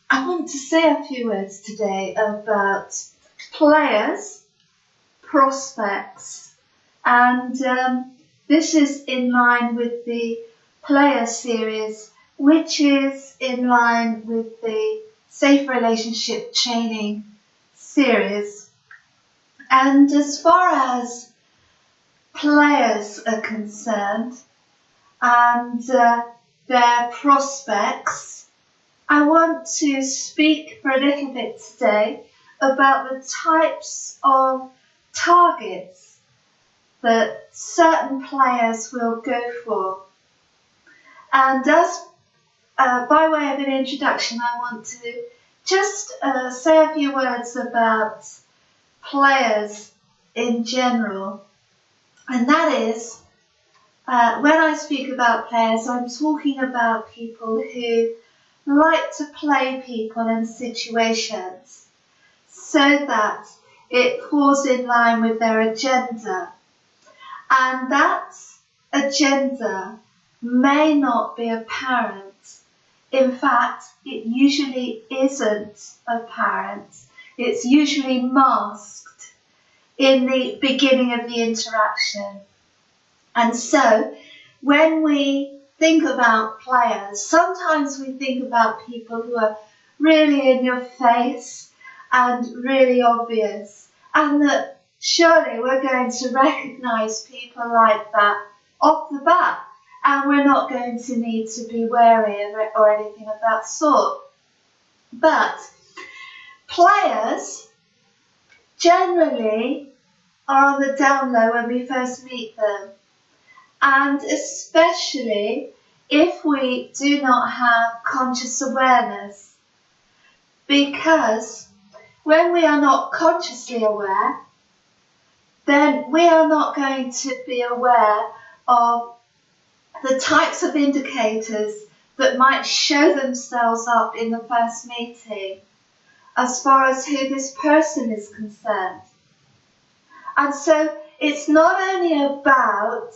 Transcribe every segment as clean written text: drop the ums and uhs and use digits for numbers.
I want to say a few words today about players, prospects, and this is in line with the Playas series, which is in line with the Safe Relationship Training series. And as far as players are concerned and their prospects, I want to speak for a little bit today about the types of targets that certain players will go for. And as by way of an introduction, I want to just say a few words about players in general. And that is, when I speak about players, I'm talking about people who like to play people and situations so that it falls in line with their agenda. And that agenda may not be apparent. In fact, it usually isn't apparent. It's usually masked in the beginning of the interaction. And so, when we think about players, sometimes we think about people who are really in your face and really obvious, and that surely we're going to recognize people like that off the bat, and we're not going to need to be wary of it or anything of that sort. But players generally are on the down low when we first meet them, and especially if we do not have conscious awareness, because when we are not consciously aware, then we are not going to be aware of the types of indicators that might show themselves up in the first meeting as far as who this person is concerned. And so it's not only about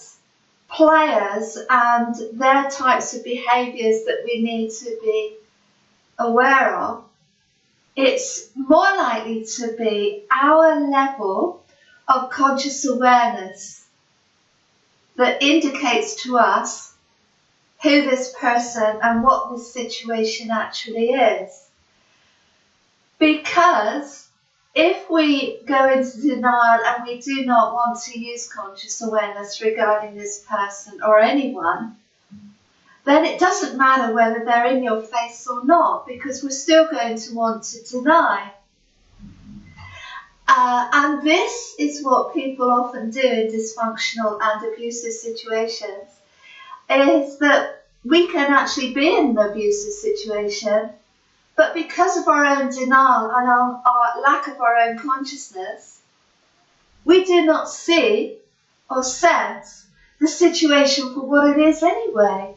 players and their types of behaviours that we need to be aware of. It's more likely to be our level of conscious awareness that indicates to us who this person and what this situation actually is. Because if we go into denial and we do not want to use conscious awareness regarding this person or anyone, then it doesn't matter whether they're in your face or not, because we're still going to want to deny. And this is what people often do in dysfunctional and abusive situations, is that we can actually be in an abusive situation, but because of our own denial and our lack of our own consciousness, we do not see or sense the situation for what it is anyway.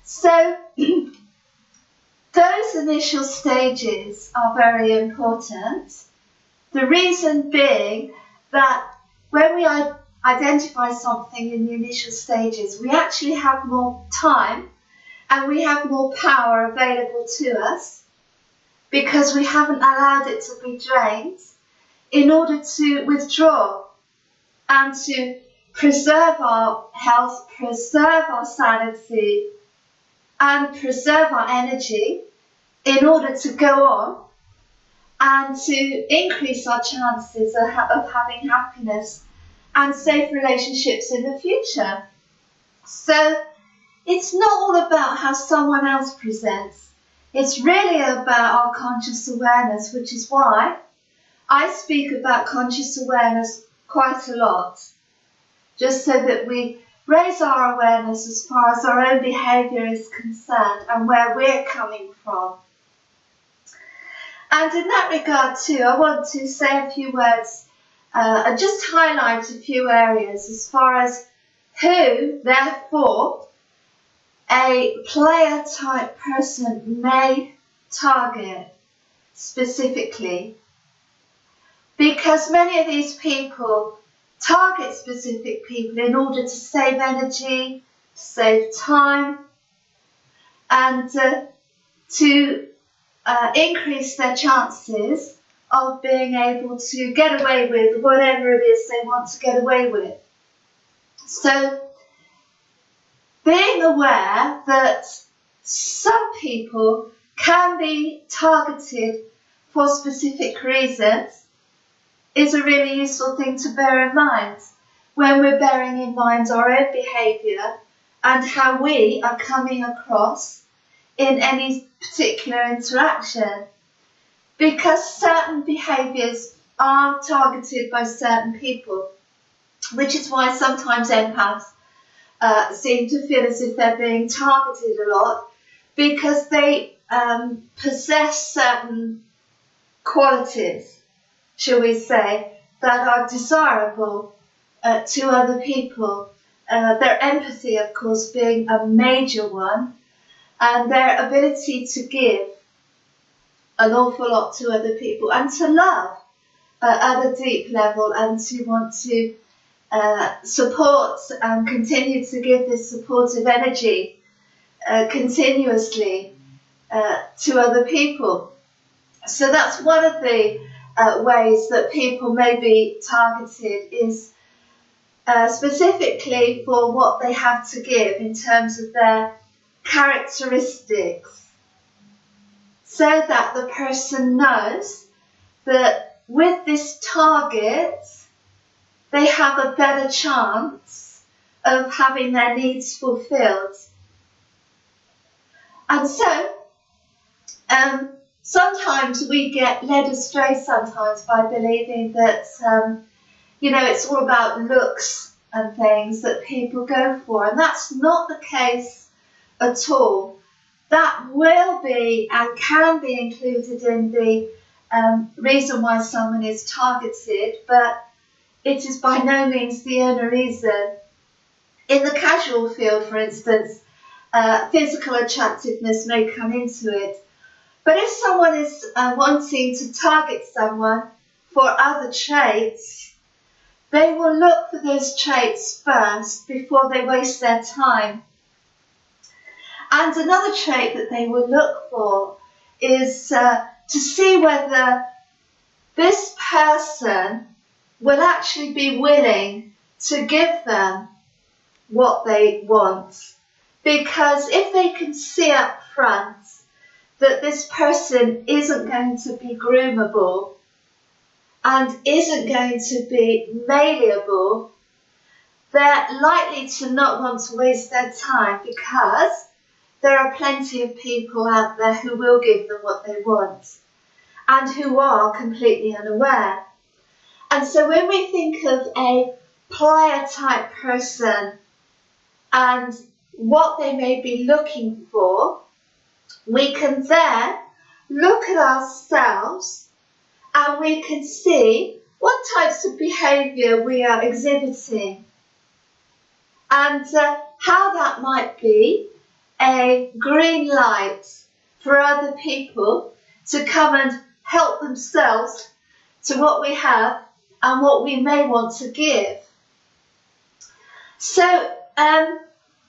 So those initial stages are very important. The reason being that when we identify something in the initial stages, we actually have more time and we have more power available to us because we haven't allowed it to be drained in order to withdraw and to preserve our health, preserve our sanity, and preserve our energy in order to go on and to increase our chances of having happiness and safe relationships in the future. So it's not all about how someone else presents. It's really about our conscious awareness, which is why I speak about conscious awareness quite a lot, just so that we raise our awareness as far as our own behaviour is concerned and where we're coming from. And in that regard too, I want to say a few words and just highlight a few areas as far as who, therefore, a player type person may target specifically. Because many of these people target specific people in order to save energy, save time, and to increase their chances of being able to get away with whatever it is they want to get away with. So, being aware that some people can be targeted for specific reasons is a really useful thing to bear in mind when we're bearing in mind our own behaviour and how we are coming across in any particular interaction. Because certain behaviours are targeted by certain people, which is why sometimes empaths seem to feel as if they're being targeted a lot, because they possess certain qualities, shall we say, that are desirable to other people. Their empathy, of course, being a major one, and their ability to give an awful lot to other people and to love at a deep level and to want to support and continue to give this supportive energy continuously to other people. So that's one of the ways that people may be targeted, is specifically for what they have to give in terms of their characteristics, so that the person knows that with this target they have a better chance of having their needs fulfilled. And so sometimes we get led astray sometimes by believing that it's all about looks and things that people go for, and that's not the case at all. That will be and can be included in the reason why someone is targeted, but it is by no means the only reason. In the casual field, for instance, physical attractiveness may come into it. But if someone is wanting to target someone for other traits, they will look for those traits first before they waste their time. And another trait that they will look for is to see whether this person will actually be willing to give them what they want. Because if they can see up front that this person isn't going to be groomable and isn't going to be malleable, they're likely to not want to waste their time, because there are plenty of people out there who will give them what they want and who are completely unaware. And so when we think of a player type person and what they may be looking for, we can then look at ourselves and we can see what types of behaviour we are exhibiting and how that might be a green light for other people to come and help themselves to what we have and what we may want to give. So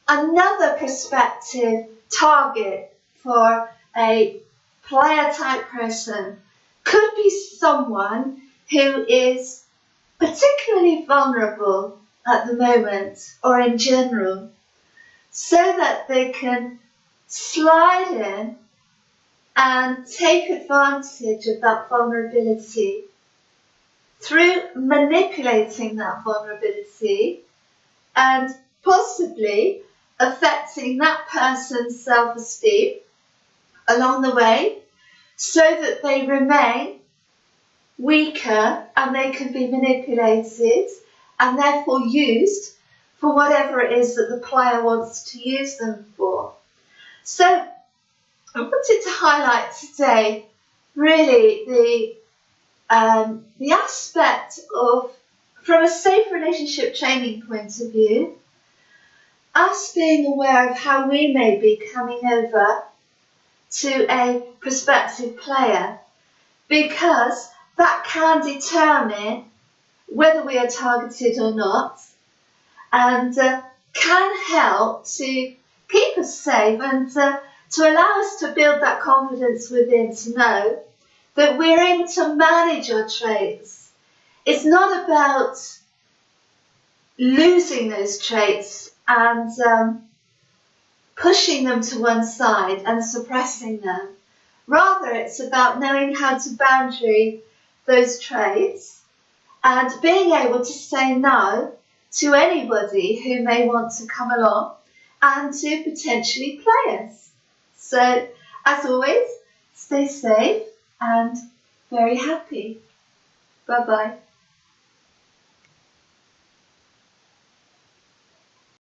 another prospective target for a player type person could be someone who is particularly vulnerable at the moment or in general, so that they can slide in and take advantage of that vulnerability through manipulating that vulnerability and possibly affecting that person's self-esteem along the way, so that they remain weaker and they can be manipulated and therefore used for whatever it is that the player wants to use them for. So I wanted to highlight today really the aspect of, from a safe relationship training point of view, us being aware of how we may be coming over to a prospective player, because that can determine whether we are targeted or not, and can help to keep us safe and to allow us to build that confidence within, to know that we're able to manage our traits. It's not about losing those traits and pushing them to one side and suppressing them. Rather, it's about knowing how to boundary those traits and being able to say no to anybody who may want to come along and to potentially play us. So, as always, stay safe and very happy. Bye-bye.